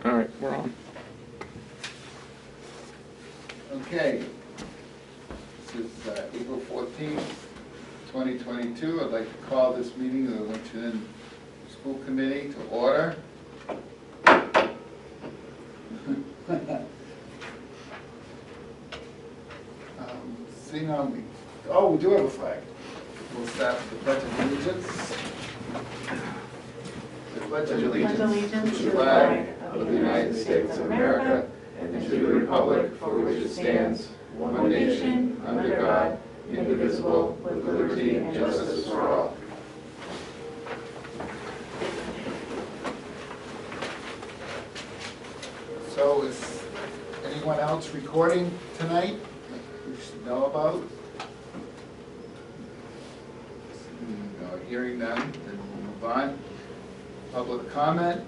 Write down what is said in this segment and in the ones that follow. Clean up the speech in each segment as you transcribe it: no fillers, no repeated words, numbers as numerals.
All right, we're on. Okay, this is April 14th, 2022. I'd like to call this meeting of the Winchendon School Committee to order. Seeing how we do have a flag. We'll start with the Pledge of Allegiance. The Pledge of Allegiance to the flag of the United States of America and to the republic for which it stands, one nation, under God, indivisible, with liberty and justice for all. So is anyone else recording tonight that we should know about? No, hearing none, then we'll move on. Public comment.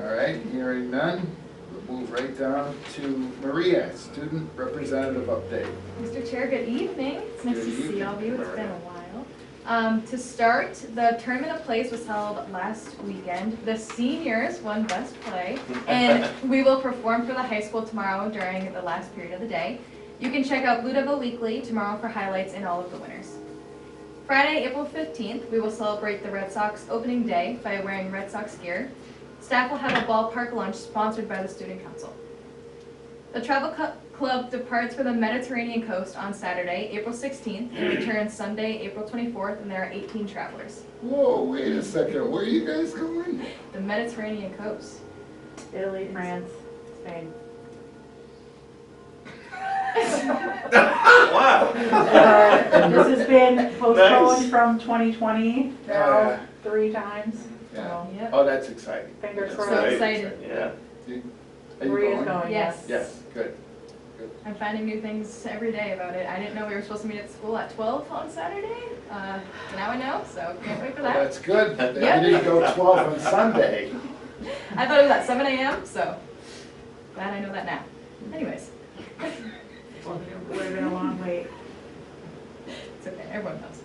All right, hearing none, we'll move right down to Maria, student representative update. Mr. Chair, good evening. It's nice Good to see evening. all of you. It's been a while. To start, the Tournament of Plays was held last weekend. The seniors won Best Play, and we will perform for the high school tomorrow during the last period of the day. You can check out Blue Devil Weekly tomorrow for highlights and all of the winners. Friday, April 15th, we will celebrate the Red Sox opening day by wearing Red Sox gear. Staff will have a ballpark lunch sponsored by the Student Council. The Travel Club departs for the Mediterranean coast on Saturday, April 16th, and returns Sunday, April 24th, and there are 18 travelers. Whoa, wait a second, where are you guys going? The Mediterranean coast. Italy, France, Spain. Wow. This has been postponed Nice. from 2020 now Yeah. 3 times. Yeah. So Yep. Oh, that's exciting. fingers That's So crossed. great. excited. Yeah. Are you Maria's going? going. Yes. Yes, good. I'm finding new things every day about it. I didn't know we were supposed to meet at school at 12 on Saturday. Now I know, so can't wait for Well, that. that's good. Yeah. You didn't go 12 on Sunday. I thought it was at 7 a.m., so glad I know that now. Anyways, Would have been a long wait. it's okay, everyone knows.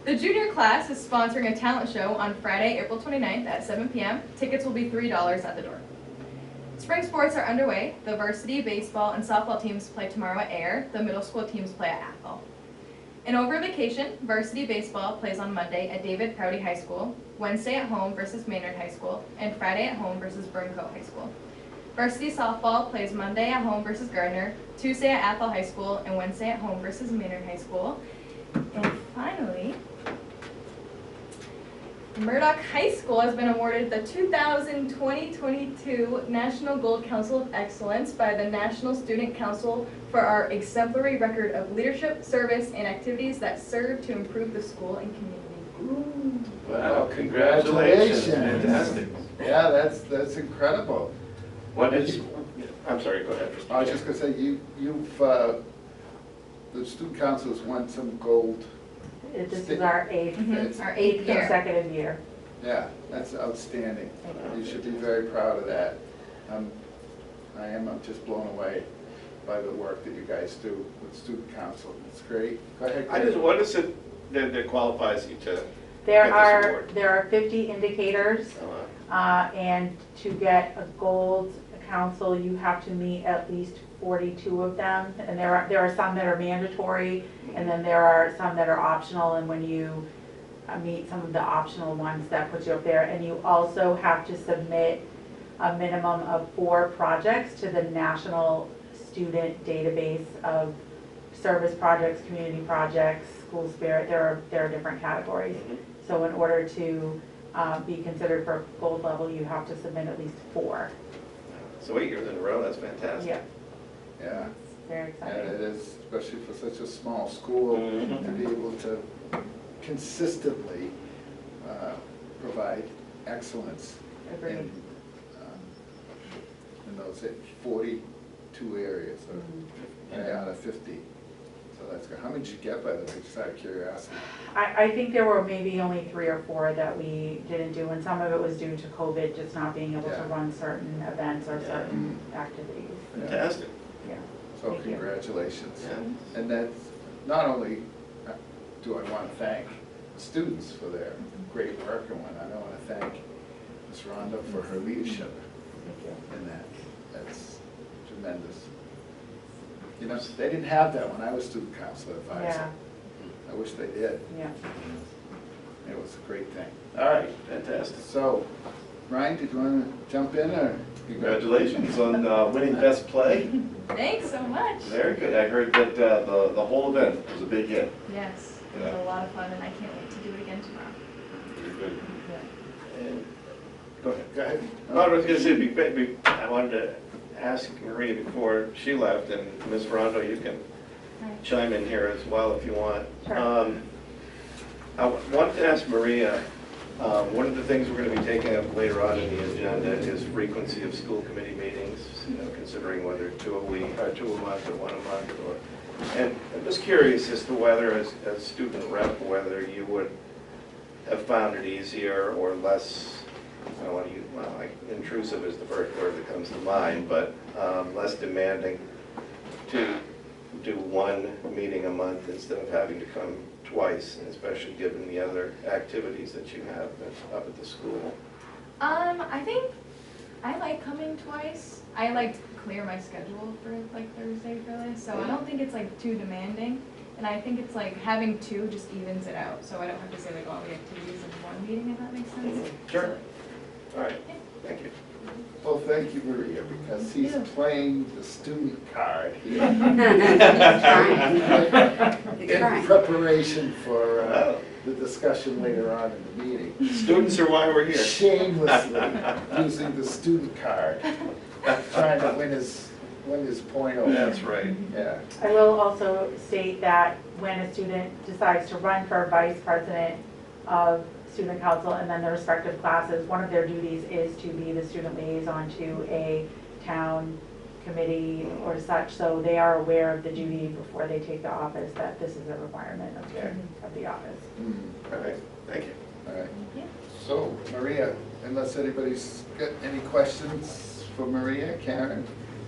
The junior class is sponsoring a talent show on Friday, April 29th at 7 p.m. Tickets will be $3 at the door. Spring sports are underway. The varsity baseball and softball teams play tomorrow at Air. The middle school teams play at Athol. And over vacation, varsity baseball plays on Monday at David Prouty High School, Wednesday at home versus Maynard High School, and Friday at home versus Burncoat High School. Varsity softball plays Monday at home versus Gardner, Tuesday at Athol High School, and Wednesday at home versus Maynard High School. And finally, Murdoch High School has been awarded the 2020-22 National Gold Council of Excellence by the National Student Council for our exemplary record of leadership, service, and activities that serve to improve the school and community. Wow, congratulations. Congratulations. Fantastic. Yeah, that's incredible. What is, I'm sorry, go ahead. I was just gonna say, you've, the student council has won some gold. This is our 8th Our 8th year. consecutive year. Yeah, that's outstanding. Thank You should be very proud of that. I'm just blown away by the work that you guys do with student council. It's great. Go ahead. What is it that qualifies you to? There Get this are award. 50 indicators, and to get a gold council, you have to meet at least 42 of them. And there are some that are mandatory, and then there are some that are optional. And when you meet some of the optional ones, that puts you up there. And you also have to submit a minimum of 4 projects to the National Student Database of service projects, community projects, school spirit. There are different categories. So in order to be considered for gold level, you have to submit at least 4. So 8 years in a row, that's fantastic. Yeah, Yeah, very and exciting. it is, especially for such a small school, to be able to consistently provide excellence Agreed. in those 42 areas out of 50. So that's good. How many did you get, by the way, just out of curiosity? I think there were maybe only 3 or 4 that we didn't do, and some of it was due to COVID, just not being able to Yeah. run certain events or certain activities. Fantastic. Yeah. So Thank you. congratulations. Yeah. And that's, not only do I want to thank students for their great work, and I want to thank Rhonda, for her leadership in that. That's tremendous. You know, they didn't have that when I was student council advisor. Yeah, I wish they did. yeah. It was a great thing. All right, Fantastic. so, Ryan, did you want to jump in, or? Congratulations on winning Best Play. Thanks so much. Very good. I heard that the whole event was a big hit. Yes, it was a lot of fun, and I can't wait to do it again tomorrow. Very good. And, go ahead. Go ahead. No, I was going to say, I wanted to ask Maria before she left, and Ms. Rondo, you can Right. chime in here as well if you want. Sure. I wanted to ask Maria, one of the things we're going to be taking up later on in the agenda is frequency of school committee meetings, you know, considering whether 2 a week, or 2 a month, or 1 a month, and I'm just curious as to whether, as student rep, whether you would have found it easier or less, I don't want to use, well, like, intrusive is the first word that comes to mind, but less demanding to do 1 meeting a month instead of having to come twice, and especially given the other activities that you have up at the school. I think I like coming twice. I like to clear my schedule for like Thursday, Friday, so I don't think it's like too demanding. And I think it's like having 2 just evens it out, so I don't have to say like all the activities in 1 meeting, if that makes sense. Sure. All right, thank you. Well, thank you, Maria, because he's Yeah. playing the student card here He's in trying. preparation for the discussion later on in the meeting. Students are why we're here. Shamelessly using the student card, trying to win his point over. That's right. Yeah. I will also state that when a student decides to run for vice president of student council and then their respective classes, one of their duties is to be the student liaison to a town committee or such, so they are aware of the duty before they take the office, that this is a requirement of the office. All right, thank you. All right. Yeah. So, Maria, unless anybody's got any questions for Maria, Karen?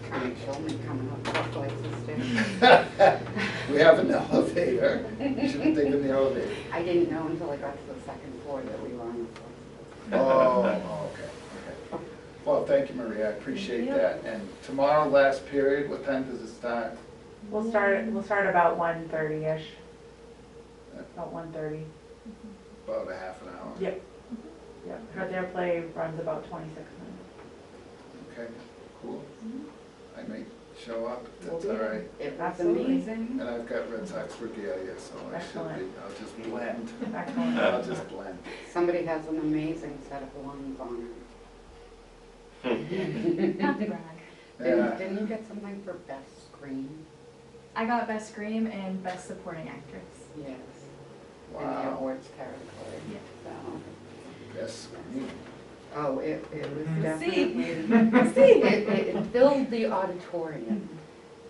Trying to show me coming up 4 flights of stairs. We have an elevator. You should have taken the elevator. I didn't know until I got to the 2nd floor that we were on the 4th. Oh, okay. Well, thank you, Maria, I appreciate that. And tomorrow, last period, what time does it start? We'll start about 1:30-ish. About 1:30. About a half an hour? Yep. Yep. Their play runs about 26 minutes. Okay, cool. I may show up, if that's We'll all be right. It was Absolutely. amazing. And I've got Red Sox regalia, so I should Excellent. be, I'll just blend. Excellent. I'll just blend. Somebody has an amazing set of lungs on Not to brag. Yeah. it. Didn't you get something for best screen? I got Best Scream and Best Supporting Actress. Yes. In the Wow, awards category. Yeah. So, best screen. oh, it was We'll see. definitely, We'll see. it filled the auditorium,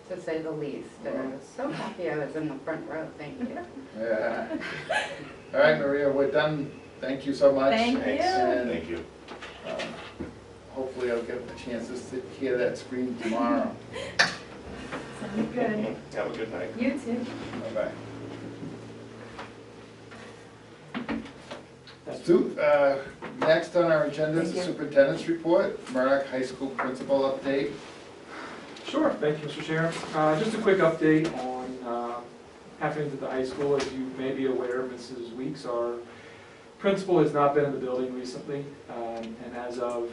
to say the least. And I was so happy I was in the front row, thank you. Yeah. All right, Maria, we're done. Thank you so much. Thank Thanks. you. And Thank you. hopefully I'll get the chance to hear that scream tomorrow. Sounds good. Have a good night. You too. Bye-bye. Next on our agenda is the superintendent's report, Murdoch High School principal update. Sure, thank you, Mr. Chair. Just a quick update on happenings at the high school. As you may be aware, Mrs. Weeks, our principal, has not been in the building recently, and as of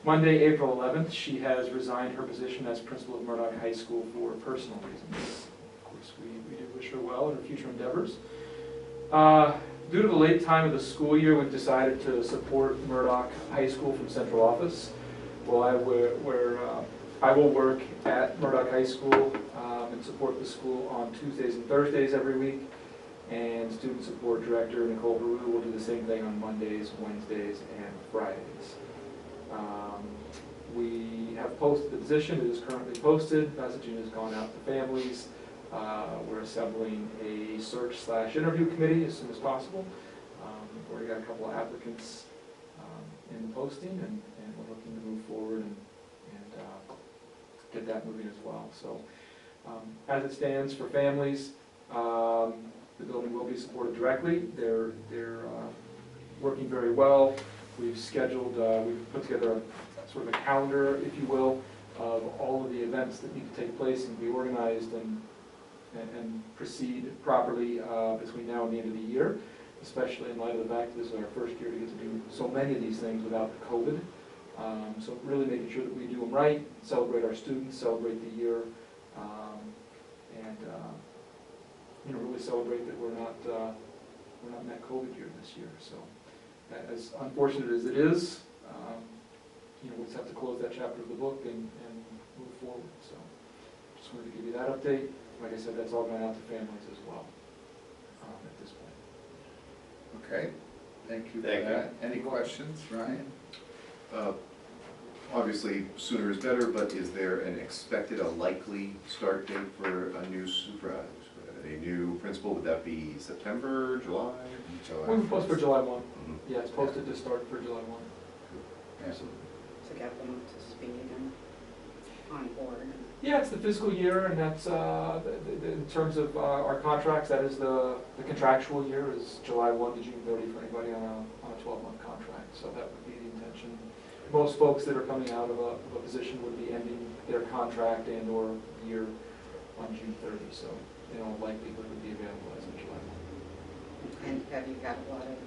Monday, April 11th, she has resigned her position as principal of Murdoch High School for personal reasons. Of course, we do wish her well in her future endeavors. Due to the late time of the school year, we've decided to support Murdoch High School from central office. Well, I will work at Murdoch High School and support the school on Tuesdays and Thursdays every week. And student support director Nicole Haru will do the same thing on Mondays, Wednesdays, and Fridays. We have posted the position. It is currently posted. Messaging has gone out to families. We're assembling a search/interview committee as soon as possible. We've already got a couple of applicants in the posting, and we're looking to move forward and get that moving as well. So as it stands for families, the building will be supported directly. They're working very well. We've scheduled, we've put together a sort of a calendar, if you will, of all of the events that need to take place and be organized and proceed properly between now and the end of the year, especially in light of the fact that this is our first year to get to do so many of these things without the COVID. So really making sure that we do them right, celebrate our students, celebrate the year, and really celebrate that we're not in that COVID year this year. So as unfortunate as it is, we'll just have to close that chapter of the book and move forward. So just wanted to give you that update. Like I said, that's all going out to families as well at this point. Okay, thank you for Thank you. that. Any questions, Ryan? Obviously, sooner is better, but is there an expected, a likely start date for a new a new principal? Would that be September, July? We're posted for July 1. Mhm. Yeah, it's posted to start for July 1. Yeah. To get them up to speed and on board. Yeah, it's the fiscal year, and that's, in terms of our contracts, that is the contractual year is July 1 to June 30 for anybody on a 12-month contract. So that would be the intention. Most folks that are coming out of a position would be ending their contract and/or year on June 30. So, likelihood would be available as of July 1. And have you had a lot of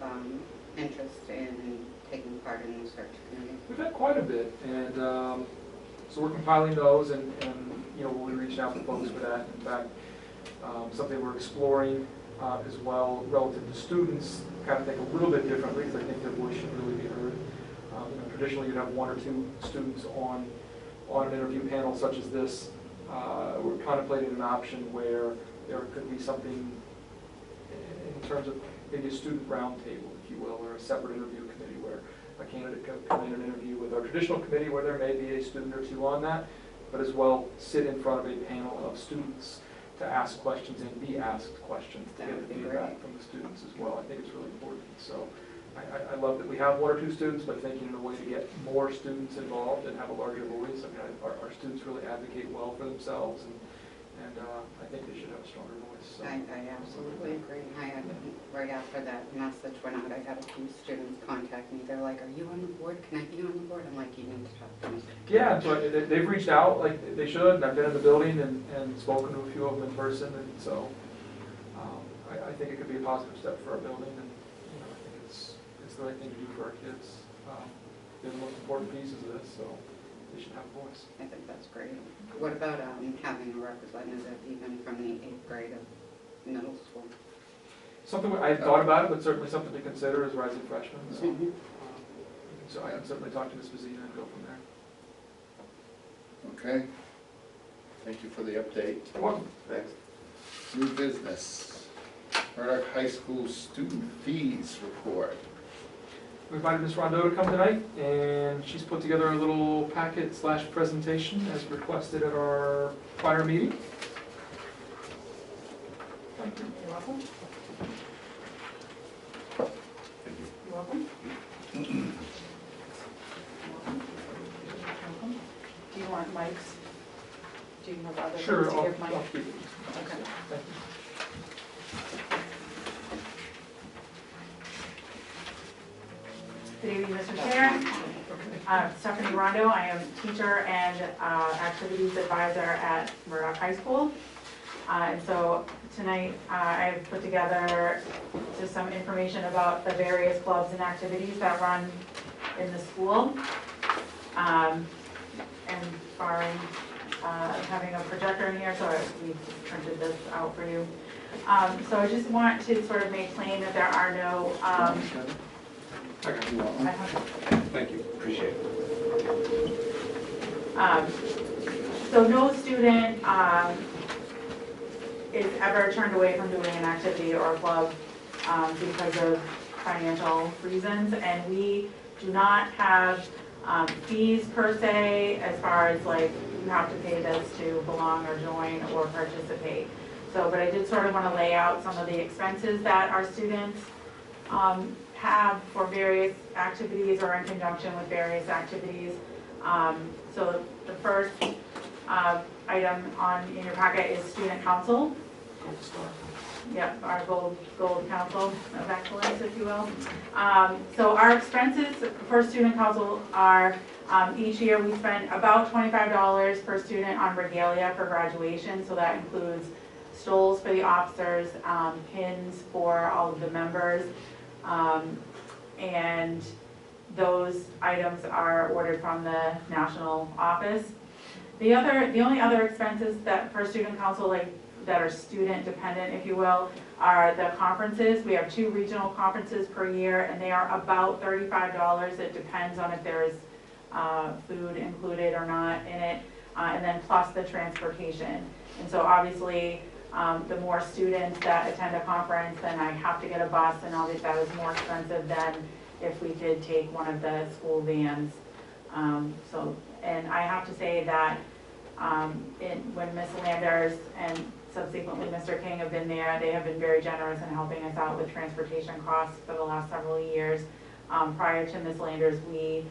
interest in taking part in the search committee? We've had quite a bit, and so we're compiling those, and we'll be reaching out to folks for that. In fact, something we're exploring as well relative to students, kind of think a little bit differently, because I think their voice should really be heard. Traditionally, you'd have one or two students on an interview panel such as this. We're contemplating an option where there could be something in terms of maybe a student roundtable, if you will, or a separate interview committee where a candidate could come in and interview with our traditional committee where there may be a student or two on that, but as well sit in front of a panel of students to ask questions and be asked questions to get the feedback from the students as well. I think it's really important. So I love that we have one or two students, but thinking in a way to get more students involved and have a larger voice. I mean, our students really advocate well for themselves, and I think they should have a stronger voice. So. I absolutely agree. I had, right after that message went out, I had a few students contact me. They're like, "Are you on the board? Can I be on the board?" I'm like, "You need to talk to me." Yeah, so they've reached out like they should, and I've been in the building and spoken to a few of them in person, and so I think it could be a positive step for our building, and I think it's the right thing to do for our kids. They're the most important pieces of this, so they should have a voice. I think that's great. What about having a representative even from the 8th grade of middle school? Something I thought about it, but certainly something to consider as rising freshmen. So, Mhm. so I can certainly talk to Ms. Vazina and go from there. Okay. Thank you for the update. You're welcome. Thanks. New business. Murdoch High School student fees report. We invited Ms. Rondeau to come tonight, and she's put together a little packet / presentation as requested at our prior meeting. Thank you. You're welcome. You're welcome. Do you want mics? Do you have other? Sure, do you have mic? I'll keep it. Okay. Thank you. Good evening, Mr. Chair. Stephanie Rondo. I am teacher and activities advisor at Murdoch High School. And so tonight I have put together just some information about the various clubs and activities that run in the school. And barring having a projector in here, so we printed this out for you. So I just want to sort of make plain that there are no Thank you. Appreciate it. So no student is ever turned away from doing an activity or a club because of financial reasons, and we do not have fees per se as far as like you have to pay this to belong or join or participate. So, but I did sort of want to lay out some of the expenses that our students have for various activities or in conjunction with various activities. So the first item in your packet is student council. Yep, our gold council of excellence, if you will. So our expenses for student council are, each year we spend about $25 per student on regalia for graduation, so that includes stoles for the officers, pins for all of the members, and those items are ordered from the national office. The only other expenses that for student council, like that are student dependent, if you will, are the conferences. We have 2 regional conferences per year, and they are about $35. It depends on if there's food included or not in it, and then plus the transportation. And so obviously, the more students that attend a conference, then I have to get a bus, and obviously that is more expensive than if we could take one of the school vans. And I have to say that when Ms. Landers and subsequently Mr. King have been there, they have been very generous in helping us out with transportation costs for the last several years. Prior to Ms. Landers, we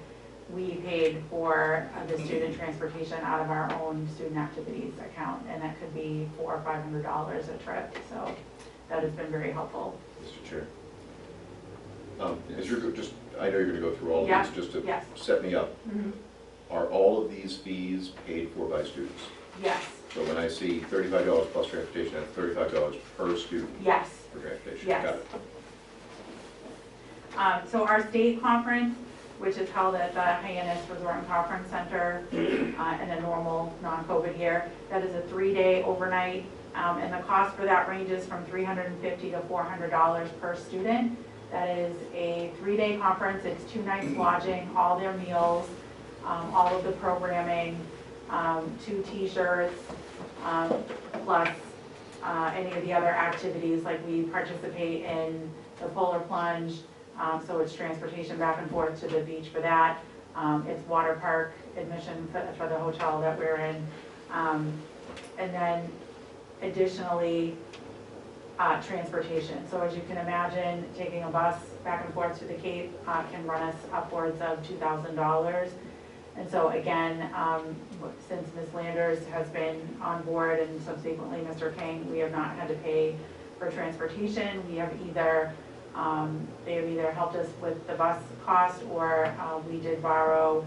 paid for the student transportation out of our own student activities account, and that could be $400 or $500 a trip, so that has been very helpful. Mr. Chair. As you're just, I know you're gonna go through all of Yeah, these, just to yes. set me up. Mhm. Are all of these fees paid for by students? Yes, So when I see $35 plus transportation, that's $35 per student yes. for transportation? Yes. Got it. So our state conference, which is held at the Hyannis Resort and Conference Center in a normal non-COVID year, that is a 3-day overnight, and the cost for that ranges from $350 to $400 per student. That is a 3-day conference. It's 2 nights lodging, all their meals, all of the programming, 2 t-shirts, plus any of the other activities, like we participate in the polar plunge, so it's transportation back and forth to the beach for that. It's water park admission for the hotel that we're in. And then additionally, transportation. So as you can imagine, taking a bus back and forth to the Cape can run us upwards of $2,000. And so again, since Ms. Landers has been on board and subsequently Mr. King, we have not had to pay for transportation. We have either, they have either helped us with the bus cost, or we did borrow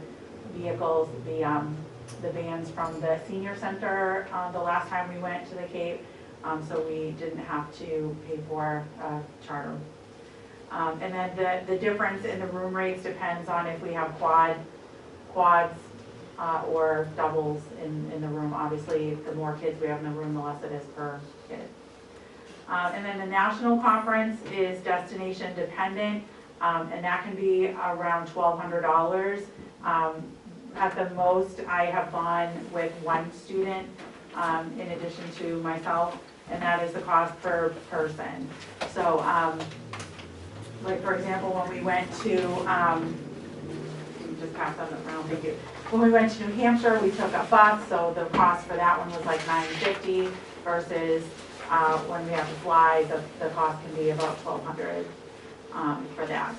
vehicles, the vans from the senior center the last time we went to the Cape. So we didn't have to pay for charter. And then the difference in the room rates depends on if we have quads or doubles in the room. Obviously, the more kids we have in the room, the less it is per kid. And then the national conference is destination dependent, and that can be around $1,200. At the most, I have gone with 1 student in addition to myself, and that is the cost per person. So, like for example, when we went to, just pass that around, thank you. When we went to New Hampshire, we took a bus, so the cost for that one was like $950 versus when we have to fly, the cost can be about $1,200 for that.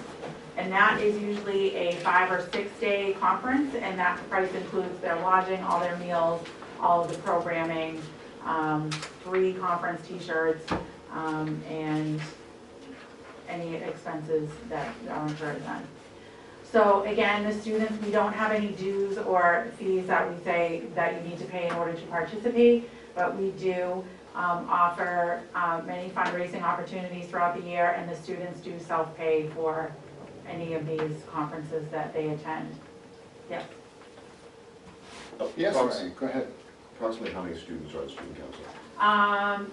And that is usually a 5 or 6 day conference, and that price includes their lodging, all their meals, all of the programming, 3 conference t-shirts, and any expenses that are incurred then. So again, the students, we don't have any dues or fees that we say that you need to pay in order to participate, but we do offer many fundraising opportunities throughout the year, and the students do self-pay for any of these conferences that they attend. Yes? Yes, Go ahead. Approximately how many students are the student council?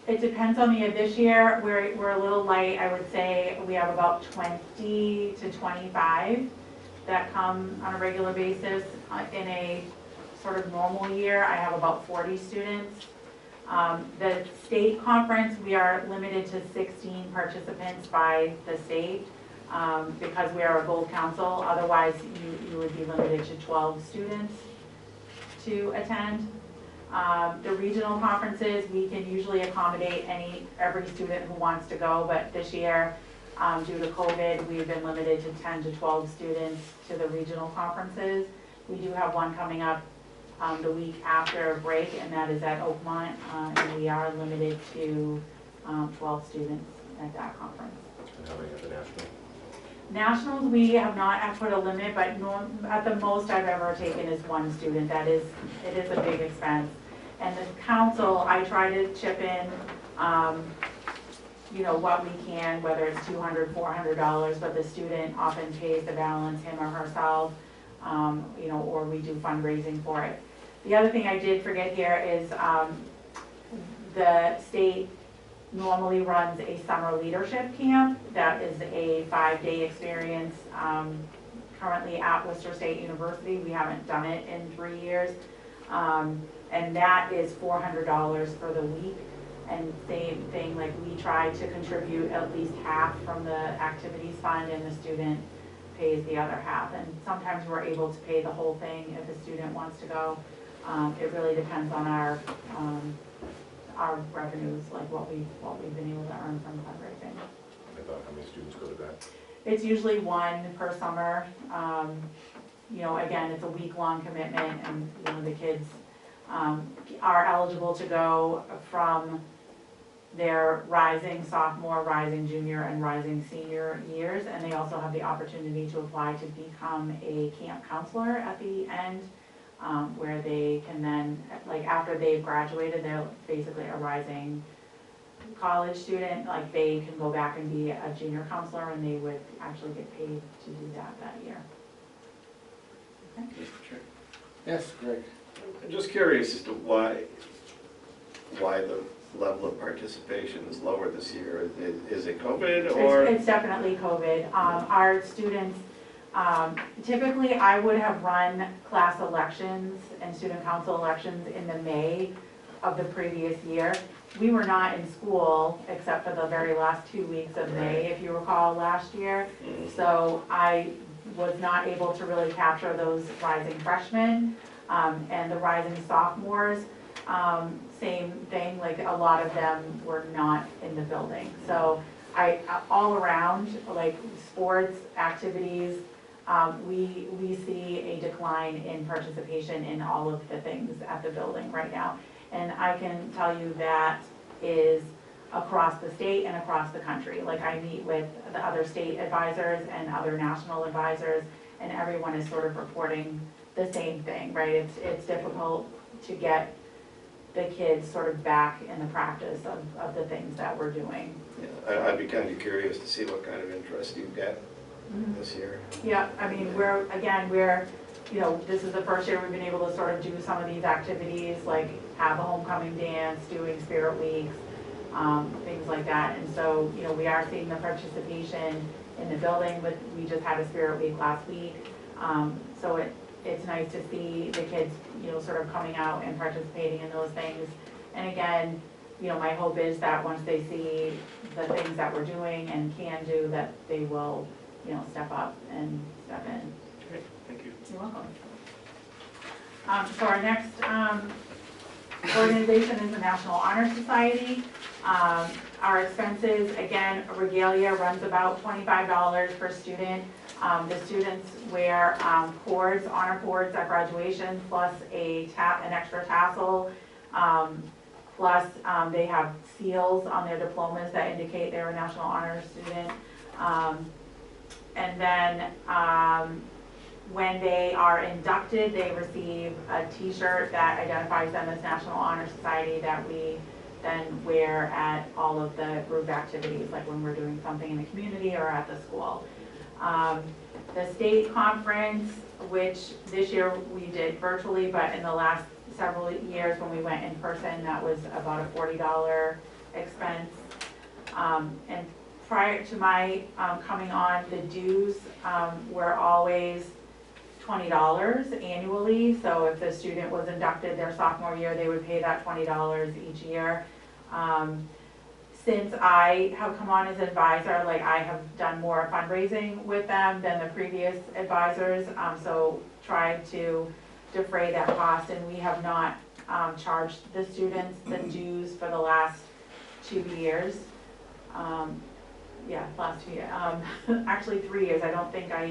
It depends on the year. This year, we're a little light. I would say we have about 20 to 25 that come on a regular basis. In a sort of normal year, I have about 40 students. The state conference, we are limited to 16 participants by the state because we are a gold council. Otherwise, you would be limited to 12 students to attend. The regional conferences, we can usually accommodate every student who wants to go, but this year, due to COVID, we've been limited to 10 to 12 students to the regional conferences. We do have one coming up the week after break, and that is at Oakmont, and we are limited to 12 students at that conference. And how many at the national? Nationals, we have not put a limit, but at the most I've ever taken is one student. It is a big expense. And the council, I try to chip in, you know, what we can, whether it's $200, $400, but the student often pays the balance, him or herself, you know, or we do fundraising for it. The other thing I did forget here is the state normally runs a summer leadership camp. That is a 5-day experience. Currently at Worcester State University, we haven't done it in 3 years. And that is $400 for the week. And same thing, like we try to contribute at least half from the activities fund and the student pays the other half. And sometimes we're able to pay the whole thing if a student wants to go. It really depends on our revenues, like what we've been able to earn from fundraising. About how many students go to that? It's usually one per summer. You know, again, it's a week-long commitment, and you know, the kids are eligible to go from their rising sophomore, rising junior, and rising senior years, and they also have the opportunity to apply to become a camp counselor at the end, where they can then, like after they've graduated, they're basically a rising college student, like they can go back and be a junior counselor, and they would actually get paid to do that year. Okay. Mr. Chair. Yes, Greg. I'm just curious as to why the level of participation is lower this year. Is it COVID or? It's definitely COVID. Our students, typically I would have run class elections and student council elections in the May of the previous year. We were not in school except for the very last 2 weeks of May, if you recall, last year. So I was not able to really capture those rising freshmen and the rising sophomores. Same thing, like a lot of them were not in the building. So I all around, like sports, activities, we see a decline in participation in all of the things at the building right now. And I can tell you that is across the state and across the country. Like I meet with the other state advisors and other national advisors, and everyone is sort of reporting the same thing, right? It's difficult to get the kids sort of back in the practice of the things that we're doing. Yeah, I'd be kind of curious to see what kind of interest you get this year. Yeah, I mean, we're, you know, this is the first year we've been able to sort of do some of these activities, like have a homecoming dance, doing spirit weeks, things like that. And so, you know, we are seeing the participation in the building, but we just had a spirit week last week. So it's nice to see the kids, you know, sort of coming out and participating in those things. And again, you know, my hope is that once they see the things that we're doing and can do, that they will, you know, step up and step in. Okay, thank you. You're welcome. So our next organization is the National Honor Society. Our expenses, again, regalia runs about $25 per student. The students wear cords, honor cords at graduation, plus an extra tassel, plus they have seals on their diplomas that indicate they're a National Honor student. And then when they are inducted, they receive a t-shirt that identifies them as National Honor Society that we then wear at all of the group activities, like when we're doing something in the community or at the school. The state conference, which this year we did virtually, but in the last several years when we went in person, that was about a $40 expense. And prior to my coming on, the dues were always $20 annually. So if the student was inducted their sophomore year, they would pay that $20 each year. Since I have come on as advisor, like I have done more fundraising with them than the previous advisors, so tried to defray that cost, and we have not charged the students the dues for the last 2 years. Last 2 years. Actually 3 years. I don't think I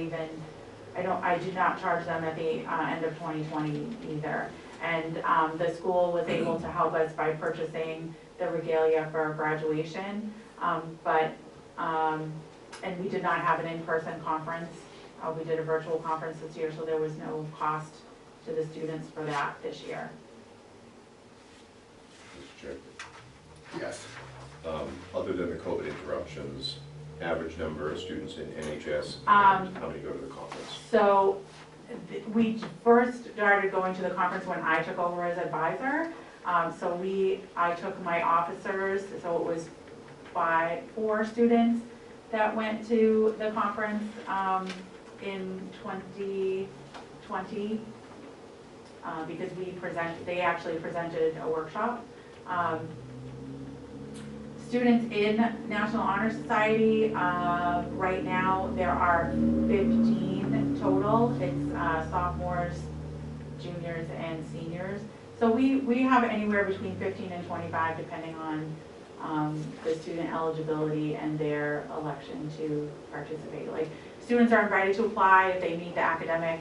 do not charge them at the end of 2020 either. And the school was able to help us by purchasing the regalia for graduation. And we did not have an in-person conference. We did a virtual conference this year, so there was no cost to the students for that this year. Mr. Chair. Yes. Other than the COVID interruptions, average number of students in NHS, Um, and how many go to the conference? So we first started going to the conference when I took over as advisor. I took my officers, so it was 4 students that went to the conference in 2020 because they actually presented a workshop. Students in National Honor Society, right now there are 15 total. It's sophomores, juniors, and seniors. So we have anywhere between 15 and 25 depending on the student eligibility and their election to participate. Like, students are invited to apply if they meet the academic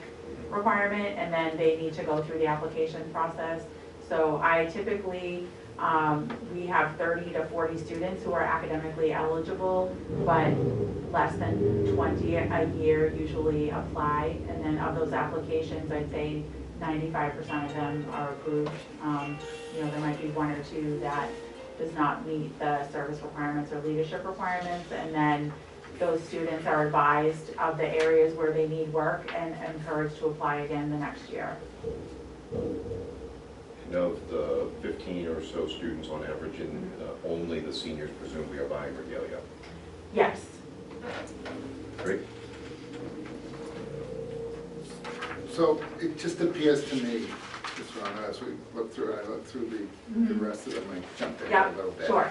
requirement, and then they need to go through the application process. So I typically, we have 30 to 40 students who are academically eligible, but less than 20 a year usually apply. And then of those applications, I'd say 95% of them are approved. There might be 1 or 2 that does not meet the service requirements or leadership requirements, and then those students are advised of the areas where they need work and encouraged to apply again the next year. And of the 15 or so students on average, and only the seniors presumably are buying regalia. Yes. Great. So it just appears to me, just Ron, as we look through, I look through the rest of them, I jumped in a little bit. Sure.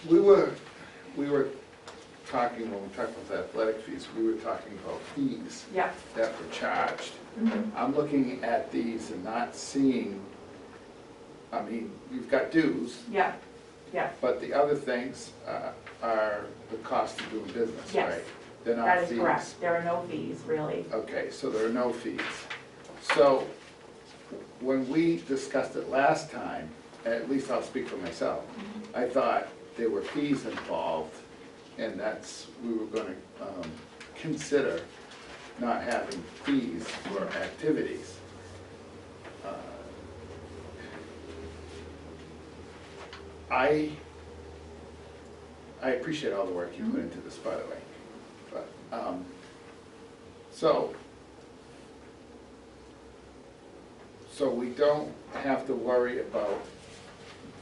We were talking, when we talked about athletic fees, we were talking about fees Yep. that were charged. Mhm. I'm looking at these and not seeing, I mean, you've got dues, Yep. Yes. but the other things are the cost of doing business, Yes. right? They're not That is fees. correct. There are no fees, really. Okay, so there are no fees. So when we discussed it last time, at least I'll speak for myself, I thought there were fees involved, and we were gonna consider not having fees for activities. I appreciate all the work you put into this, by the way. But, so we don't have to worry about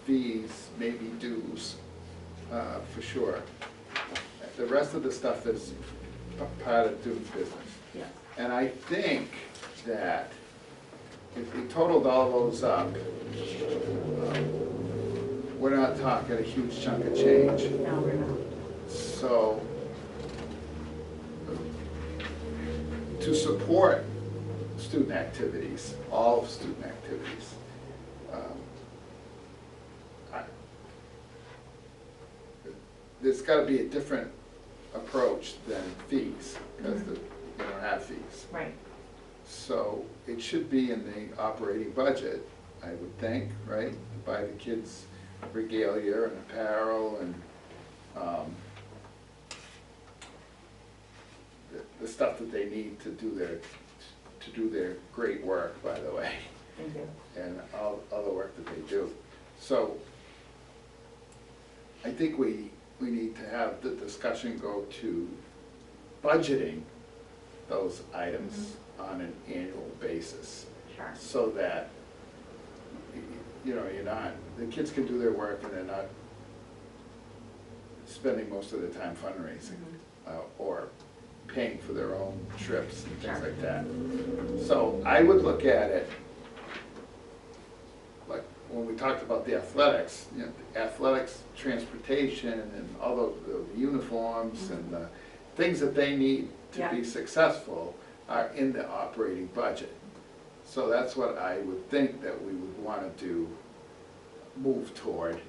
fees, maybe dues, for sure. The rest of the stuff is part of doing business. Yes. And I think that if we totaled all those up, we're not talking a huge chunk of change. No, we're not. So, to support student activities, all of student activities, there's gotta be a different approach than fees, because you don't have fees. Right. So it should be in the operating budget, I would think, right? To buy the kids regalia and apparel and the stuff that they need to do their great work, by the way, Thank you. and all the work that they do. So I think we need to have the discussion go to budgeting those items on an annual basis, Sure. so that, you're not, the kids can do their work and they're not spending most of their time fundraising, or paying for their own trips and things Sure. like that. So I would look at it, like, when we talked about the athletics, the athletics, transportation, and all the uniforms and the things that they need to be successful are in the operating budget. So that's what I would think that we would want to move toward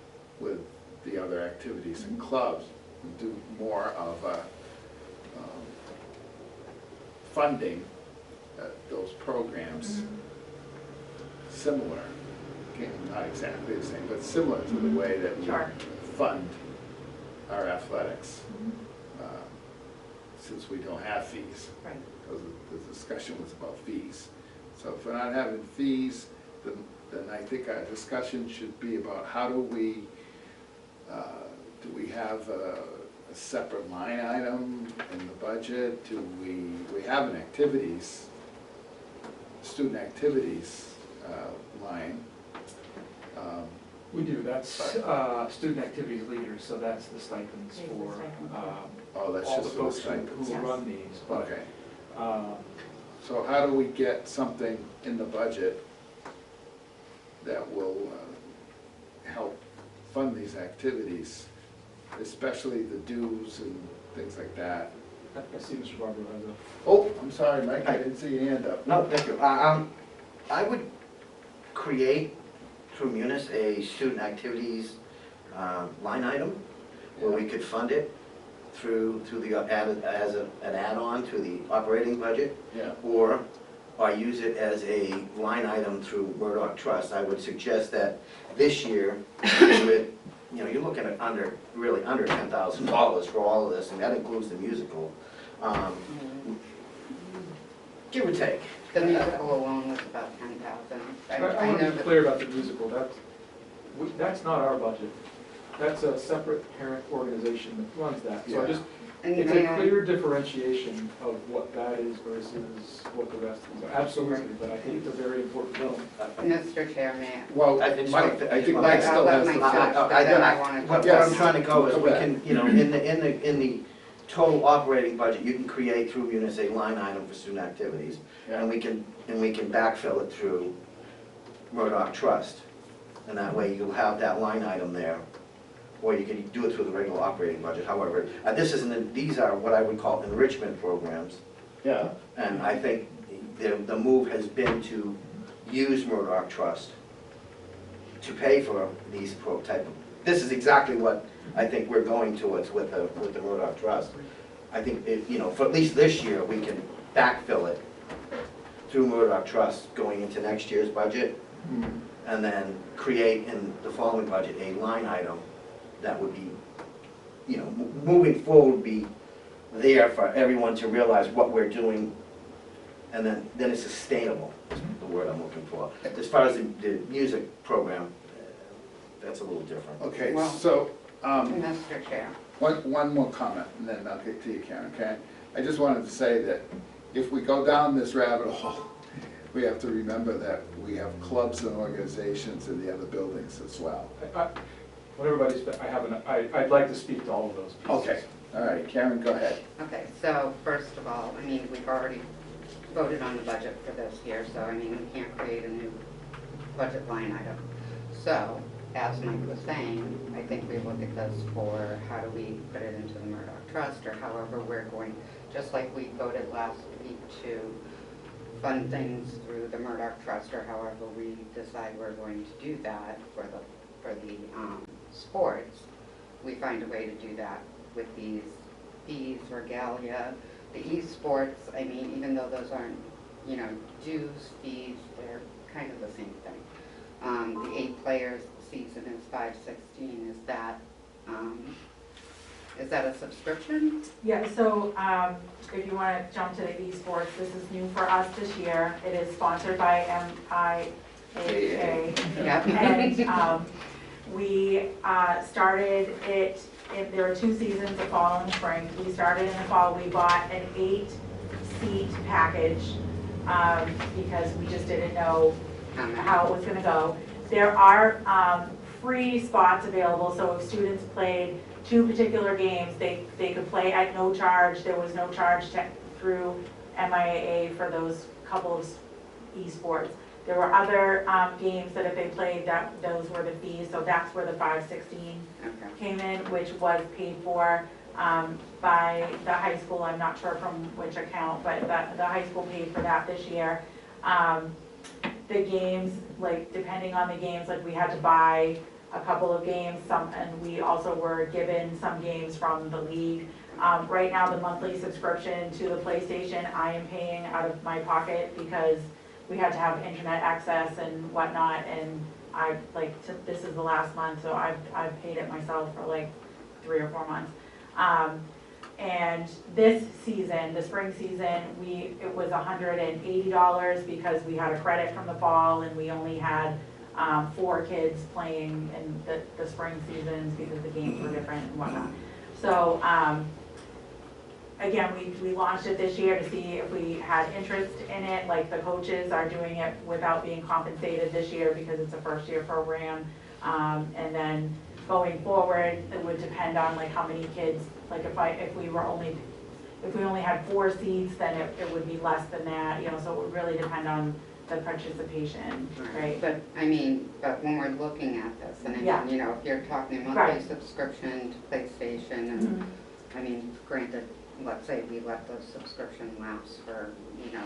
with the other activities and clubs, and do more of a funding those programs similar not exactly the same, but similar to the way that we Sure. fund our athletics, since we don't have fees. Right. Because the discussion was about fees. So if we're not having fees, then I think our discussion should be about how do we have a separate line item in the budget? Do we have an activities, student activities line? We do, that's student activities leaders, so that's the stipends It's the for stipend. Oh, that's all the just for the folks stipends. who Yes. run these. But Okay, um, so how do we get something in the budget that will help fund these activities, especially the dues and things like that? I see Mr. Barber has a. Oh, I'm sorry, Mike, I didn't see your hand up. No, thank you. I would create through Munis a student activities line item where we could fund it through the, as an add-on to the operating budget, Yeah, or use it as a line item through Murdoch Trust. I would suggest that this year, with, you're looking at really under $10,000 for all of this, and that includes the musical. Give or take. The musical alone was about 10,000. I I want to know be that. clear about the musical, that's not our budget. That's a separate parent organization that runs that. So I Yeah. just, And it's may a I- clear differentiation of what that is versus what the rest of these are. Absolutely, but I think it's a very important note. Mr. Chair, may I? well, I just Mike, want- I think I'll Mike let still has Mike the finish. floor. But then I wanted to- What I'm trying to go is, we can, in the total operating budget, you can create through Munis a line item for student activities, and we can backfill it through Murdoch Trust. And that way you'll have that line item there, or you can do it through the regular operating budget. However, these are what I would call enrichment programs. Yeah, And I think the move has been to use Murdoch Trust to pay for these this is exactly what I think we're going towards with the Murdoch Trust. I think, for at least this year, we can backfill it through Murdoch Trust going into next year's budget, and then create in the following budget a line item that would be, moving forward, be there for everyone to realize what we're doing, and then it's sustainable, is the word I'm looking for. As far as the music program, that's a little different. okay, Well- so, Mr. Chair. one more comment, and then I'll get to you, Karen, okay? I just wanted to say that if we go down this rabbit hole, we have to remember that we have clubs and organizations in the other buildings as well. When everybody's, I'd like to speak to all of those pieces. Okay, all right, Karen, go ahead. Okay, so first of all, we've already voted on the budget for this year, so we can't create a new budget line item. So, as Mike was saying, I think we look at this for how do we put it into the Murdoch Trust, or however we're going, just like we voted last week to fund things through the Murdoch Trust, or however we decide we're going to do that for the sports, we find a way to do that with these fees, regalia, the esports. Even though those aren't, dues, fees, they're kind of the same thing. The 8 players season is $516. Is that a subscription? Yeah, so if you want to jump to the esports, this is new for us this year. It is sponsored by MIAA. Yep. And we started it, there are 2 seasons, the fall and the spring. We started in the fall, we bought an 8-seat package because we just didn't know how it was going to go. There are free spots available, so if students played 2 particular games, they could play at no charge. There was no charge through MIAA for those couple of esports. There were other games that if they played, those were the fees, so that's where the $516 came in, which was paid for by the high school. I'm not sure from which account, but the high school paid for that this year. The games, depending on the games, we had to buy a couple of games, and we also were given some games from the league. Right now, the monthly subscription to the PlayStation, I am paying out of my pocket because we had to have internet access and whatnot, and this is the last month, so I've paid it myself for like 3 or 4 months. And this season, the spring season, it was $180 because we had a credit from the fall and we only had 4 kids playing in the spring seasons because the games were different and whatnot. So, again, we launched it this year to see if we had interest in it. Like, the coaches are doing it without being compensated this year because it's a first-year program. And then going forward, it would depend on like how many kids, like if we only had 4 seats, then it would be less than that, you know, so it would really depend on the participation, right? But, I mean, but when we're looking at this, and I Yeah. mean, you know, if you're talking monthly Right. subscription to PlayStation, and, I mean, granted, let's say we let the subscription lapse for, you know,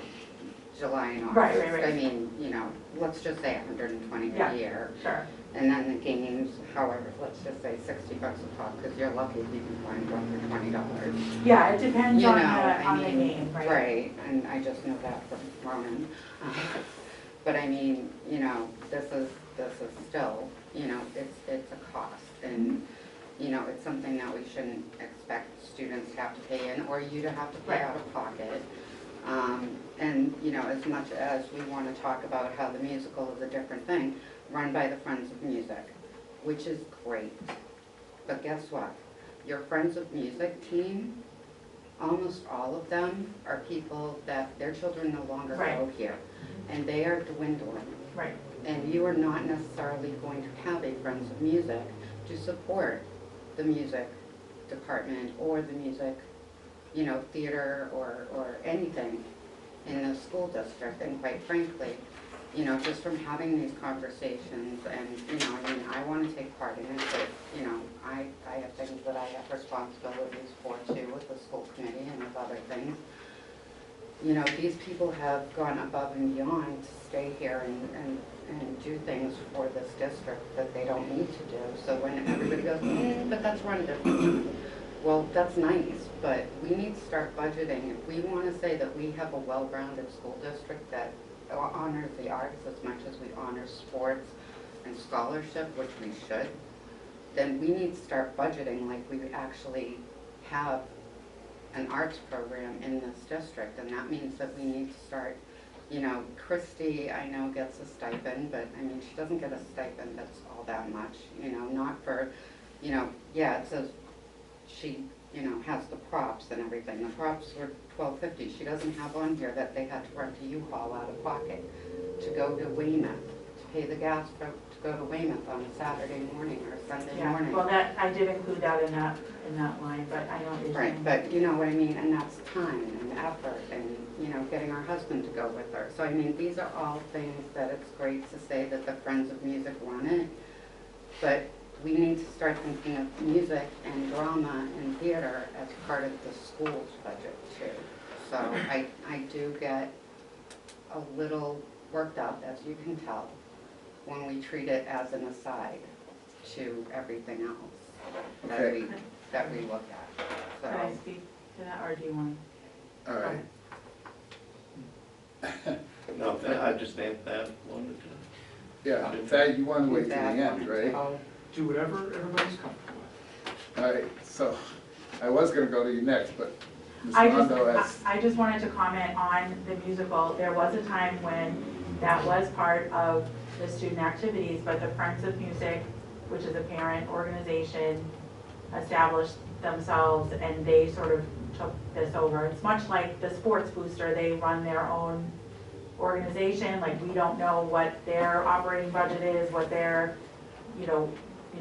July and August. Right. I mean, you know, let's just say 120 Yeah. a year. Sure. And then the games, however, let's just say $60 a pop, because you're lucky if you can find one for $20. Yeah, it depends You on know, the, I on the mean, game, right? Right, and I just know that from Ronan. But I mean, you know, this is still, you know, it's a cost, and, you know, it's something that we shouldn't expect students to have to pay in, or you to have to pay Right. out of pocket. And, you know, as much as we want to talk about how the musical is a different thing, run by the Friends of Music, which is great. But guess what? Your Friends of Music team, almost all of them are people that their children no longer Right. go here. And they are dwindling. Right. And you are not necessarily going to have a Friends of Music to support the music department or the music, you know, theater or anything in the school district. And quite frankly, you know, just from having these conversations, and, you know, I mean, I want to take part in it, but, you know, I have things that I have responsibilities for too with the school committee and with other things. You know, these people have gone above and beyond to stay here and do things for this district that they don't need to do. So when everybody goes, but that's run differently. Well, that's nice, but we need to start budgeting. If we want to say that we have a well-rounded school district that honors the arts as much as we honor sports and scholarship, which we should, then we need to start budgeting like we actually have an arts program in this district. And that means that we need to start, you know, Christy, I know, gets a stipend, but I mean, she doesn't get a stipend that's all that much, you know, not for, you know, yeah, it says she, you know, has the props and everything. The props were $12.50. She doesn't have on here that they had to rent a U-Haul out of pocket to go to Weymouth, to pay the gas to go to Weymouth on a Saturday morning or Sunday Yeah, morning. well, I did include that in that line, but I know what you're saying. Right, but you know what I mean, and that's time and effort and, you know, getting our husband to go with her. So I mean, these are all things that it's great to say that the Friends of Music run it, but we need to start thinking of music and drama and theater as part of the school's budget too. So I do get a little worked up, as you can tell, when we treat it as an aside to everything else Okay. that we look at. Can I So, speak to that, or do you want? All right. No, I just added that, wanted to. Yeah, Thad, you want to wait till the Thad end, wanted right? to- I'll do whatever everybody's comfortable with. All right, so I was gonna go to you next, but I Mr. Mondo has, just wanted to comment on the musical. There was a time when that was part of the student activities, but the Friends of Music, which is a parent organization, established themselves and they sort of took this over. It's much like the Sports Booster, they run their own organization, like we don't know what their operating budget is, what their, you know,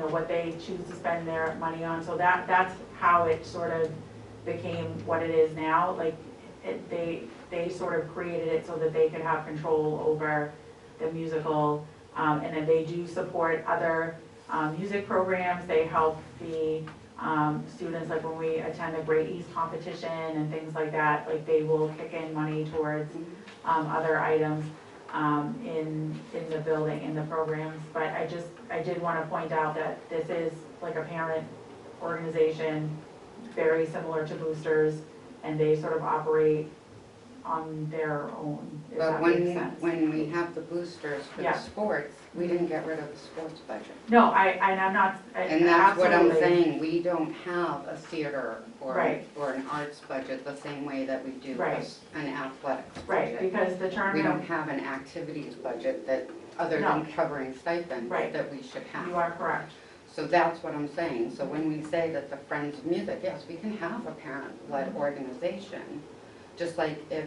what they choose to spend their money on. So that's how it sort of became what it is now. Like they sort of created it so that they could have control over the musical. And then they do support other music programs. They help the students, like when we attend the Great East competition and things like that, like they will kick in money towards other items in the building, in the programs. But I did want to point out that this is like a parent organization, very similar to Boosters, and they sort of operate on their own, if But that makes when, sense. when we have the boosters for Yeah. the sports, we didn't get rid of the sports budget. No, and I'm not, And that's what I'm absolutely. saying, we don't have a theater Right. or an arts budget the same way that we do Right. an athletics Right, budget. because the We don't tournament, have an activities budget that, other No. than covering stipends, Right. that we should have. you are correct. So that's what I'm saying. So when we say that the Friends of Music, yes, we can have a parent-led organization, just like if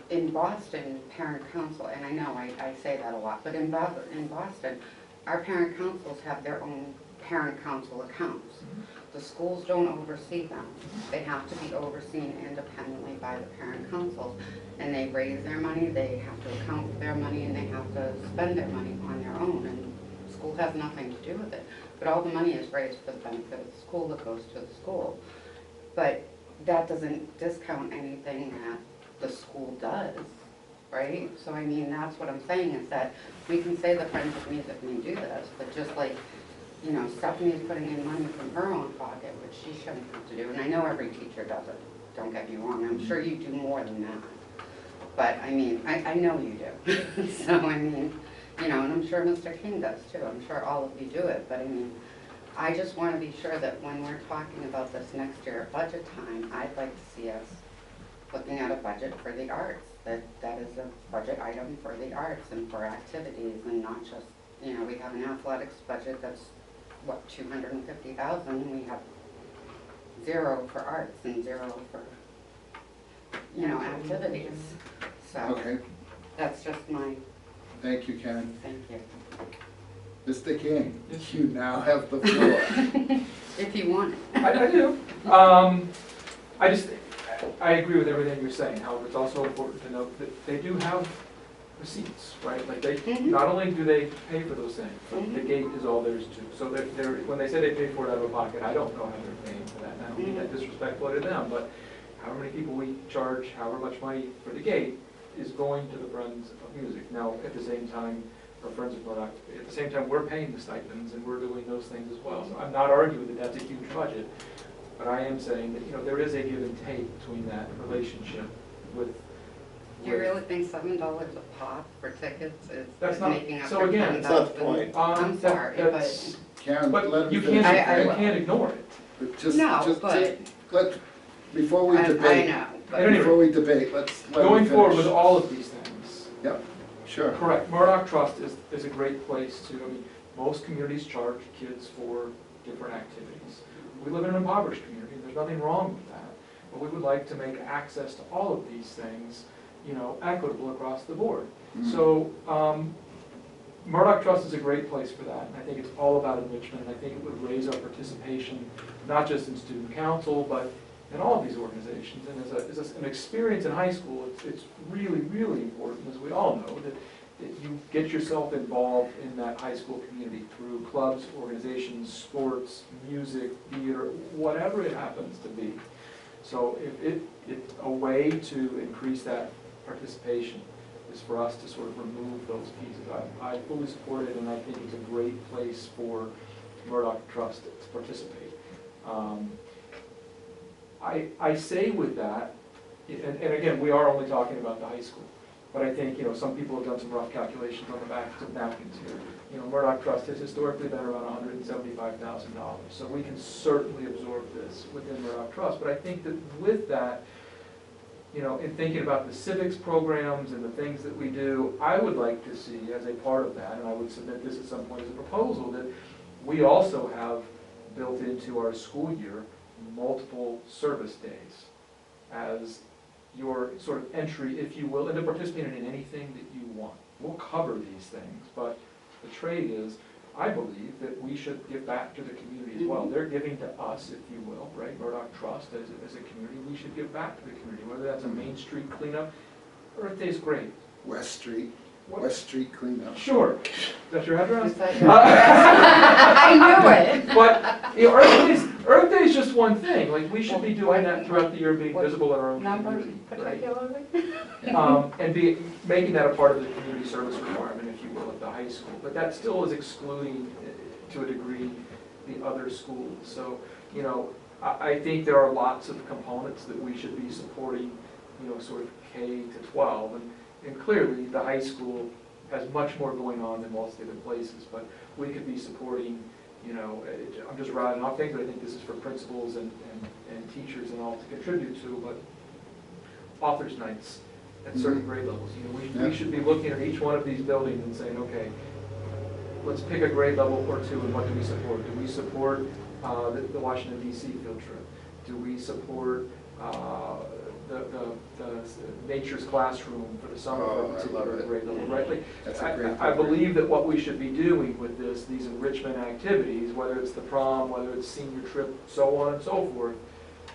in Boston, parent council, and I know I say that a lot, but in Boston, our parent councils have their own parent council accounts. The schools don't oversee them. They have to be overseen independently by the parent councils. And they raise their money, they have to account for their money, and they have to spend their money on their own. And school has nothing to do with it. But all the money is raised for the benefit of the school that goes to the school. But that doesn't discount anything that the school does, right? So I mean, that's what I'm saying, is that we can say the Friends of Music may do this, but just like, you know, Stephanie's putting in money from her own pocket, which she shouldn't have to do, and I know every teacher does it, don't get me wrong, I'm sure you do more than that. But I mean, I know you do, so I mean, you know, and I'm sure Mr. King does too, I'm sure all of you do it, but I mean, I just want to be sure that when we're talking about this next year at budget time, I'd like to see us looking at a budget for the arts, that is a budget item for the arts and for activities, and not just, you know, we have an athletics budget that's, what, 250,000, and we have 0 for arts and 0 for, you know, activities. So, Okay, that's just my, thank you, Karen. thank you. Mr. King, you now have the floor. If you want it. I do. I agree with everything you're saying. However, it's also important to note that they do have receipts, right? Like they, Mhm. not only do they pay for those things, but the Mhm. gate is all theirs too. So when they say they pay for it out of pocket, I don't know how they're paying for that. And I don't mean that disrespectful to them, but however many people we charge, however much money for the gate is going to the Friends of Music. Now, at the same time, our Friends of Murdoch, at the same time, we're paying the stipends and we're doing those things as well. So I'm not arguing that that's a huge budget, but I am saying that, you know, there is a give and take between that relationship with. Do you really think $7 a pop for tickets That's is not- making up so for again, That's not the 10,000? point. I'm sorry, that's- Karen, let But him you finish. can't, you I- can't ignore it. But just- No, just- but- Let, before we I debate, know, At but any before we debate, let's let him Going forward finish. with all of these things, Yep, sure. correct, Murdoch Trust is a great place to, I mean, most communities charge kids for different activities. We live in an impoverished community, and there's nothing wrong with that, but we would like to make access to all of these things, you know, equitable across the board. Mhm. So, Murdoch Trust is a great place for that, and I think it's all about enrichment, and I think it would raise our participation, not just in student council, but in all of these organizations. And as an experience in high school, it's really, really important, as we all know, that you get yourself involved in that high school community through clubs, organizations, sports, music, theater, whatever it happens to be. So if it's a way to increase that participation is for us to sort of remove those pieces. I fully support it, and I think it's a great place for Murdoch Trust to participate. I say with that, and again, we are only talking about the high school, but I think, you know, some people have done some rough calculations on the backs of napkins here. You know, Murdoch Trust has historically been around $175,000, so we can certainly absorb this within Murdoch Trust. But I think that with that, you know, in thinking about the civics programs and the things that we do, I would like to see as a part of that, and I would submit this at some point as a proposal, that we also have built into our school year multiple service days as your sort of entry, if you will, into participating in anything that you want. We'll cover these things, but the trade is, I believe that we should give back to the community as well. They're giving to us, if you will, right? Murdoch Trust, as a community, we should give back to the community, whether that's a Main Street cleanup. Earth Day's great. West Street cleanup. Sure. Is that your address? Is that your- I knew it. But, you know, Earth Day is just one thing. Like, we should be doing that throughout the year, being visible in our own Number community, right? particularly? And making that a part of the community service requirement, if you will, at the high school. But that still is excluding, to a degree, the other schools. So, you know, I think there are lots of components that we should be supporting sort of K to 12. And clearly, the high school has much more going on than most other places, but we could be supporting, I'm just riding off things, but I think this is for principals and teachers and all to contribute to, but authors' nights at certain grade levels. We should be looking at each one of these buildings and saying, okay, let's pick a grade level or two, and what do we support? Do we support the Washington DC field trip? Do we support the nature's classroom for the summer for a particular grade level, right? Like, That's a great I program. believe that what we should be doing with these enrichment activities, whether it's the prom, whether it's senior trip, so on and so forth,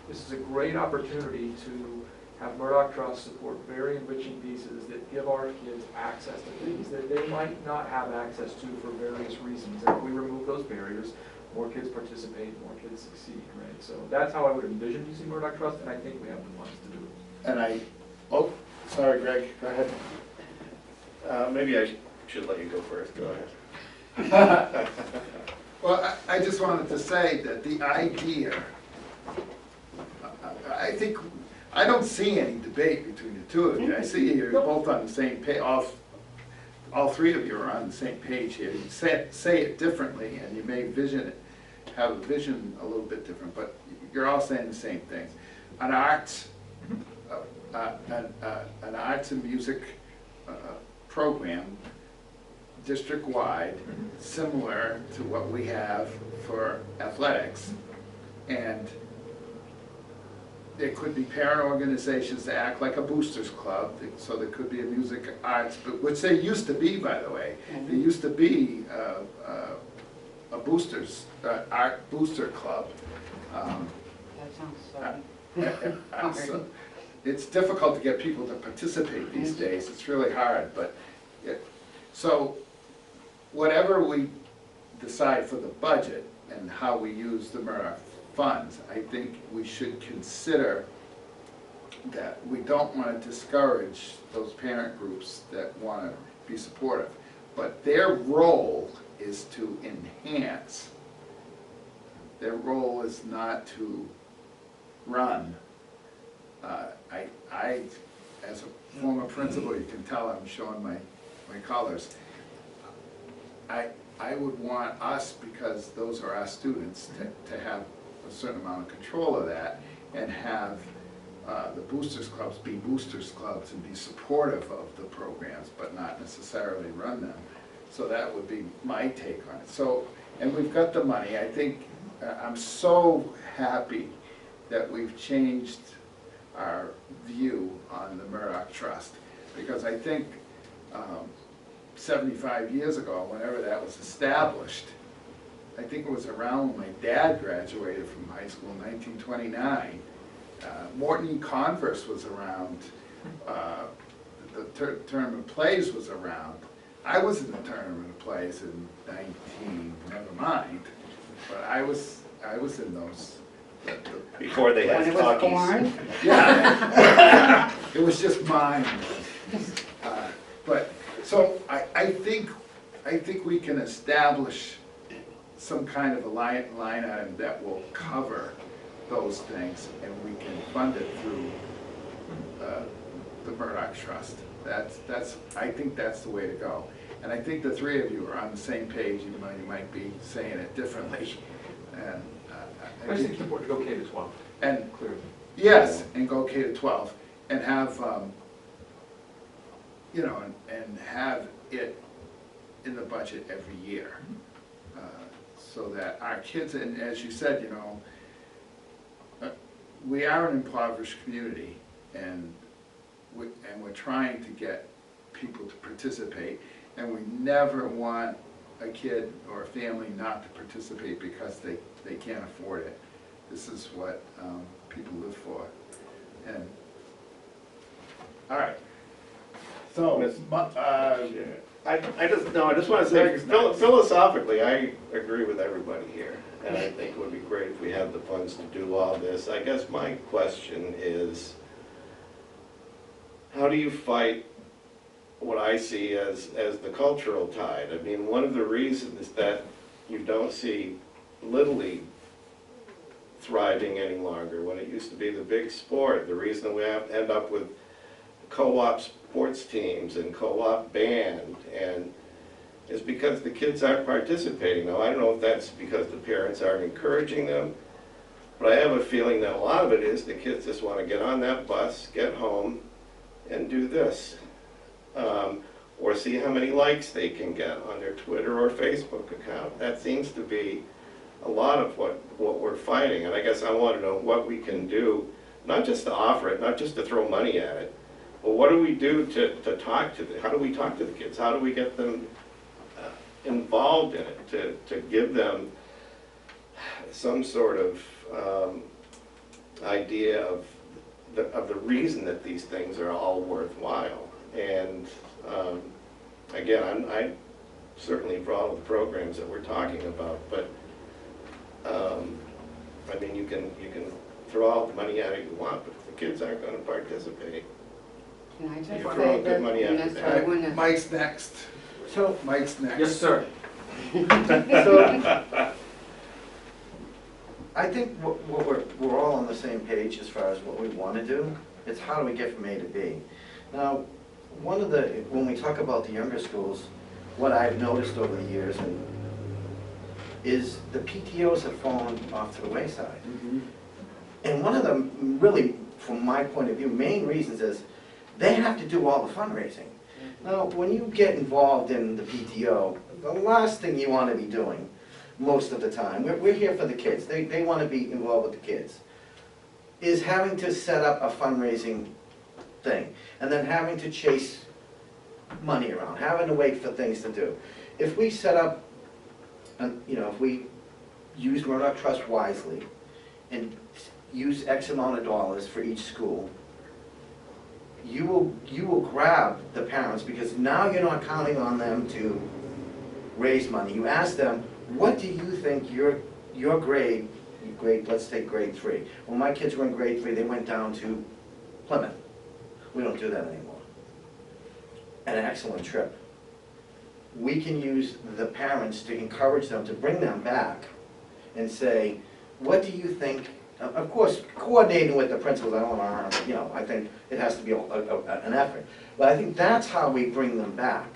this is a great opportunity to have Murdoch Trust support very enriching pieces that give our kids access to things that they might not have access to for various reasons. And if we remove those barriers, more kids participate, more kids succeed, right? So that's how I would envision using Murdoch Trust, and I think we have the funds to do it. And sorry, Greg, go ahead. Maybe I should let you go first, go ahead. Well, I just wanted to say that the idea, I think, I don't see any debate between the two of you. I see you're both on the same page, all three of you are on the same page here. You say it differently, and you may have a vision a little bit different, but you're all saying the same things. An arts and music program, district-wide, similar to what we have for athletics, and there could be parent organizations that act like a boosters club, so there could be a music arts, but which there used to be, by the way. There used to be a boosters, art booster club. That sounds so. So it's difficult to get people to participate these days. It's really hard, but so whatever we decide for the budget and how we use the Murdoch funds, I think we should consider that we don't want to discourage those parent groups that want to be supportive. But their role is to enhance. Their role is not to run. I, as a former principal, you can tell I'm showing my colors. I would want us, because those are our students, to have a certain amount of control of that, and have the boosters clubs be boosters clubs and be supportive of the programs, but not necessarily run them. So that would be my take on it. So, and we've got the money. I think, I'm so happy that we've changed our view on the Murdoch Trust, because I think 75 years ago, whenever that was established, I think it was around when my dad graduated from high school in 1929. Morton E. Converse was around. The Tournament of Plays was around. I was in the Tournament of Plays in 19, never mind, but I was in those. Before they had When it was talkies. born, Yeah, it was just mine. But, so I think we can establish some kind of a line item that will cover those things, and we can fund it through the Murdoch Trust. I think that's the way to go. And I think the three of you are on the same page, even though you might be saying it differently. And I just think it's important to go K to 12, and clearly. yes, and go K to 12, and have, and have it in the budget every year. So that our kids, and as you said, we are an impoverished community, and we're trying to get people to participate, and we never want a kid or a family not to participate because they can't afford it. This is what people live for. And, all right. So, I just want to say, philosophically, I agree with everybody here. And I think it would be great if we had the funds to do all this. I guess my question is, how do you fight what I see as the cultural tide? I mean, one of the reasons that you don't see Little League thriving any longer, when it used to be the big sport. The reason we have end up with co-op sports teams and co-op band and is because the kids aren't participating. Now, I don't know if that's because the parents aren't encouraging them, but I have a feeling that a lot of it is the kids just want to get on that bus, get home, and do this. Or see how many likes they can get on their Twitter or Facebook account. That seems to be a lot of what we're fighting. And I guess I want to know what we can do, not just to offer it, not just to throw money at it, but what do we do to talk to them? How do we talk to the kids? How do we get them involved in it, to give them some sort of idea of the reason that these things are all worthwhile. And again, I'm certainly for all of the programs that we're talking about, but I mean, you can throw all the money at it you want, but if the kids aren't going to participate, Can I just you say throw good that money after Mr. that. Irwin is Mike's next. So, Mike's next. Yes, sir. so I think we're all on the same page as far as what we want to do. It's how do we get from A to B. Now, when we talk about the younger schools, what I've noticed over the years is the PTOs have fallen off to the wayside. And one of the really, from my point of view, main reasons is they have to do all the fundraising. Now, when you get involved in the PTO, the last thing you want to be doing most of the time, we're here for the kids, they want to be involved with the kids, is having to set up a fundraising thing, and then having to chase money around, having to wait for things to do. If we set up, if we use Murdoch Trust wisely, and use X amount of dollars for each school, you will grab the parents, because now you're not counting on them to raise money. You ask them, what do you think your grade, let's take grade 3. When my kids were in grade 3, they went down to Plymouth. We don't do that anymore. An excellent trip. We can use the parents to encourage them, to bring them back and say, what do you think? Of course, coordinating with the principals, I think it has to be an effort. But I think that's how we bring them back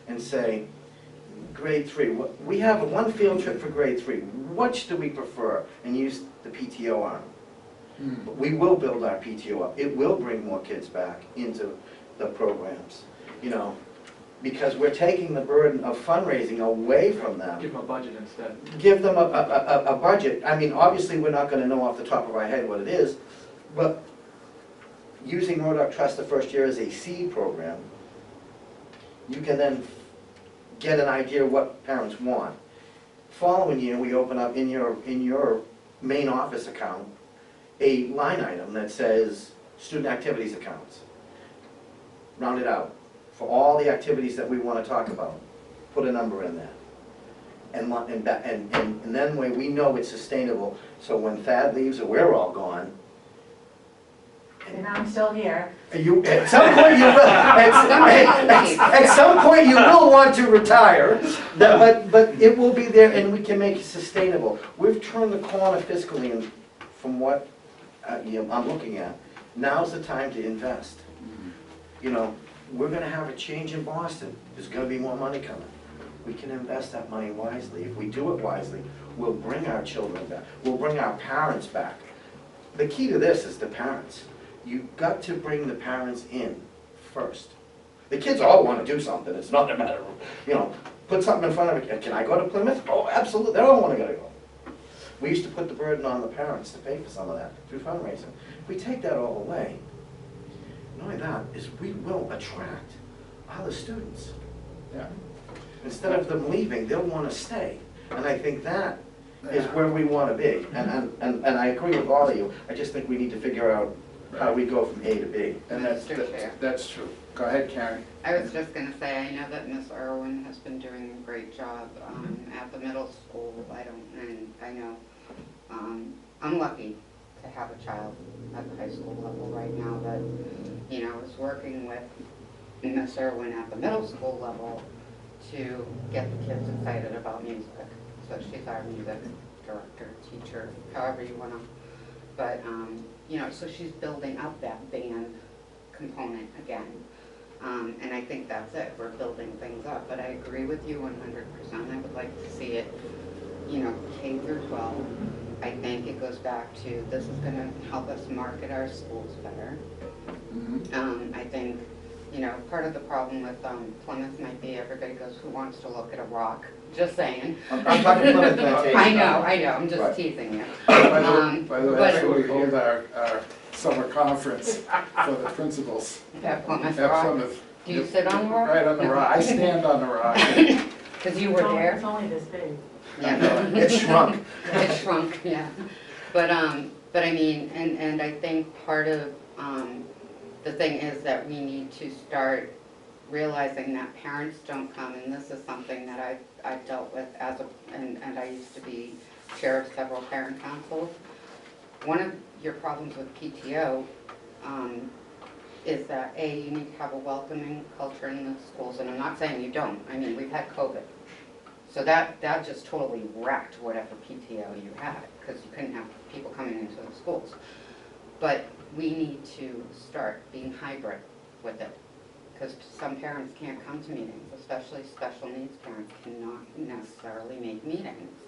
and say, grade 3, we have one field trip for grade 3. Which do we prefer? And use the PTO on. We will build our PTO up. It will bring more kids back into the programs, because we're taking the burden of fundraising away from them. Give them a budget instead. Give them a budget. I mean, obviously, we're not going to know off the top of our head what it is, but using Murdoch Trust the first year as a seed program, you can then get an idea of what parents want. Following year, we open up in your main office account a line item that says student activities accounts. Round it out. For all the activities that we want to talk about, put a number in there. And then we know it's sustainable, so when Thad leaves or we're all gone, And I'm still here. at some point you will, at some point you will want to retire, but it will be there and we can make it sustainable. We've turned the corner fiscally, and from what I'm looking at, now's the time to invest. We're going to have a change in Boston. There's going to be more money coming. We can invest that money wisely. If we do it wisely, we'll bring our children back. We'll bring our parents back. The key to this is the parents. You've got to bring the parents in first. The kids all want to do something. It's not a matter of, put something in front of it. Can I go to Plymouth? Oh, absolutely. They all want to go. We used to put the burden on the parents to pay for some of that through fundraising. If we take that all away, not only that, is we will attract other students. Yeah. Instead of them leaving, they'll want to stay. And I think that is where we want to be. And I agree with all of you. I just think we need to figure out how we go from A to B. And Mr. Chair. that's true. Go ahead, Karen. I was just going to say, I know that Ms. Irwin has been doing a great job at the middle school. I know I'm lucky to have a child at the high school level right now that, is working with Ms. Irwin at the middle school level to get the kids excited about music. So she's our music director, teacher, however you wanna. But, you know, so she's building up that band component again. And I think that's it, we're building things up, but I agree with you 100%. I would like to see it, you know, K through 12. I think it goes back to, this is gonna help us market our schools better. I think, you know, part of the problem with Plymouth might be everybody goes, who wants to look at a rock? Just saying. I'm talking Plymouth Plantation. I know, I'm just Right. teasing you. By the way, that's but- where we hold our summer conference for the principals. At Plymouth At Rock. Plymouth. Do you sit on the rock? Right on the rock, I stand on the rock. Because you were there? It's only this big. Yeah. It shrunk. It shrunk, yeah. But I mean, and I think part of, the thing is that we need to start realizing that parents don't come, and this is something that I've dealt with and I used to be chair of several parent councils. One of your problems with PTO, is that you need to have a welcoming culture in the schools, and I'm not saying you don't, I mean, we've had COVID. So that just totally wrecked whatever PTO you had, because you couldn't have people coming into the schools. But we need to start being hybrid with it, because some parents can't come to meetings, especially special needs parents cannot necessarily make meetings.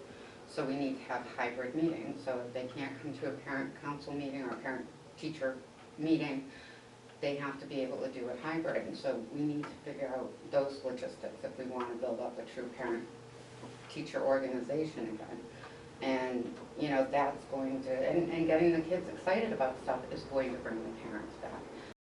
So we need to have hybrid meetings, so if they can't come to a parent council meeting or a parent-teacher meeting, they have to be able to do it hybrid. And so we need to figure out those logistics if we want to build up a true parent-teacher organization again. And, you know, that's going to, and getting the kids excited about stuff is going to bring the parents back.